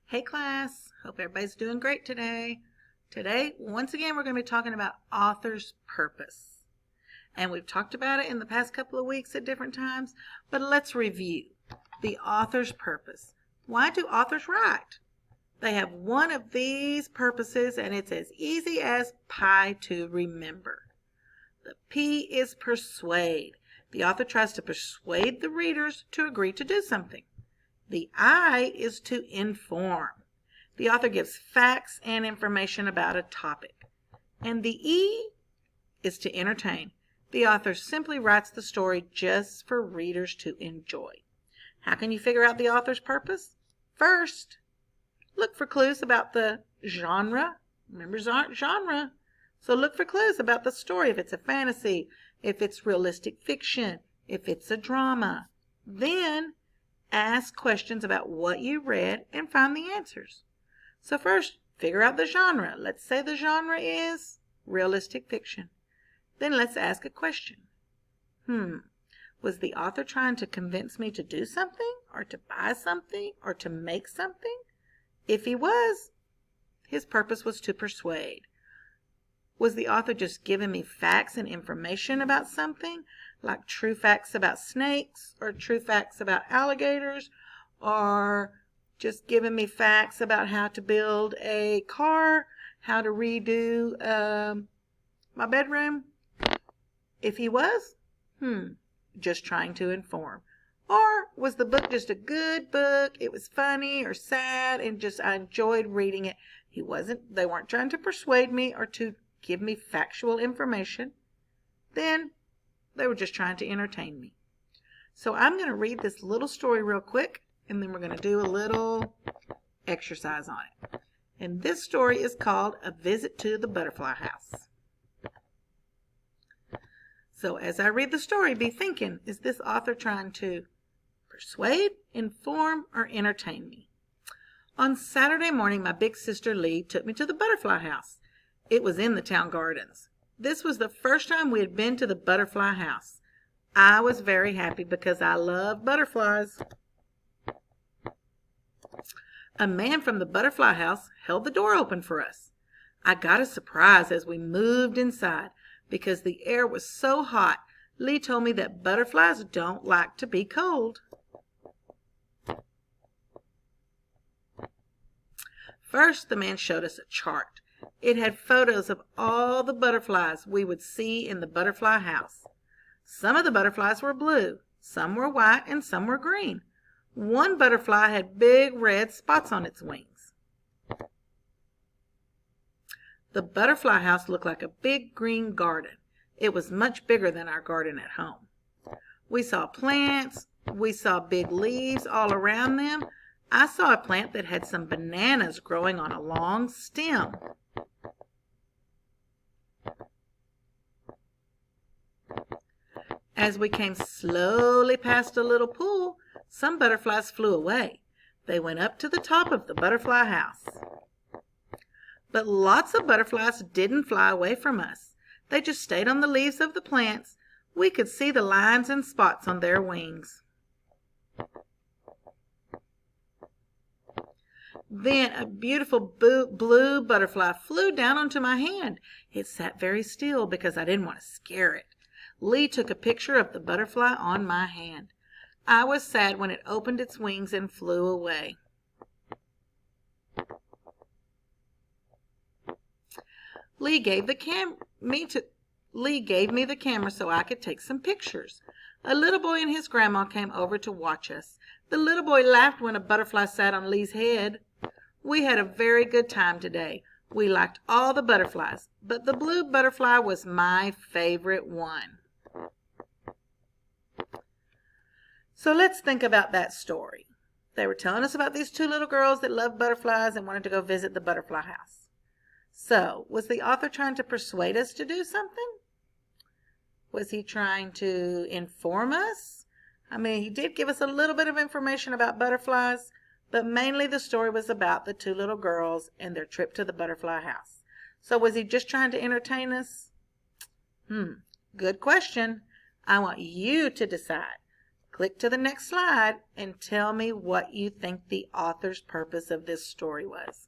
Hey class, hope everybody's doing great today. Today, once again, we're going to be talking about author's purpose. And we've talked about it in the past couple of weeks at different times, but let's review. The author's purpose. Why do authors write? They have one of these purposes, and it's as easy as pie to remember. The P is persuade. The author tries to persuade the readers to agree to do something. The I is to inform. The author gives facts and information about a topic. And the E is to entertain. The author simply writes the story just for readers to enjoy. How can you figure out the author's purpose? First, look for clues about the genre. Remember genre. So look for clues about the story, if it's a fantasy, if it's realistic fiction, if it's a drama. Then ask questions about what you read and find the answers. So first, figure out the genre. Let's say the genre is realistic fiction. Then let's ask a question. Was the author trying to convince me to do something, or to buy something, or to make something? If he was, his purpose was to persuade. Was the author just giving me facts and information about something, like true facts about snakes, or true facts about alligators, or just giving me facts about how to build a car, how to redo my bedroom? If he was, just trying to inform. Or was the book just a good book? It was funny or sad, and just I enjoyed reading it. They weren't trying to persuade me or to give me factual information. Then they were just trying to entertain me. So I'm going to read this little story real quick, and then we're going to do a little exercise on it. And this story is called A Visit to the Butterfly House. So as I read the story, be thinking, is this author trying to persuade, inform, or entertain me? On Saturday morning, my big sister Lee took me to the butterfly house. It was in the town gardens. This was the first time we had been to the butterfly house. I was very happy because I love butterflies. A man from the butterfly house held the door open for us. I got a surprise as we moved inside because the air was so hot. Lee told me that butterflies don't like to be cold. First, the man showed us a chart. It had photos of all the butterflies we would see in the butterfly house. Some of the butterflies were blue, some were white, and some were green. One butterfly had big red spots on its wings. The butterfly house looked like a big green garden. It was much bigger than our garden at home. We saw plants. We saw big leaves all around them. I saw a plant that had some bananas growing on a long stem. As we came slowly past a little pool, some butterflies flew away. They went up to the top of the butterfly house. But lots of butterflies didn't fly away from us. They just stayed on the leaves of the plants. We could see the lines and spots on their wings. Then a beautiful blue butterfly flew down onto my hand. It sat very still because I didn't want to scare it. Lee took a picture of the butterfly on my hand. I was sad when it opened its wings and flew away. Lee gave me the camera so I could take some pictures. A little boy and his grandma came over to watch us. The little boy laughed when a butterfly sat on Lee's head. We had a very good time today. We liked all the butterflies, but the blue butterfly was my favorite one. So let's think about that story. They were telling us about these two little girls that loved butterflies and wanted to go visit the butterfly house. So, was the author trying to persuade us to do something? Was he trying to inform us? He did give us a little bit of information about butterflies, but mainly the story was about the two little girls and their trip to the butterfly house. So was he just trying to entertain us? Good question. I want you to decide. Click to the next slide and tell me what you think the author's purpose of this story was.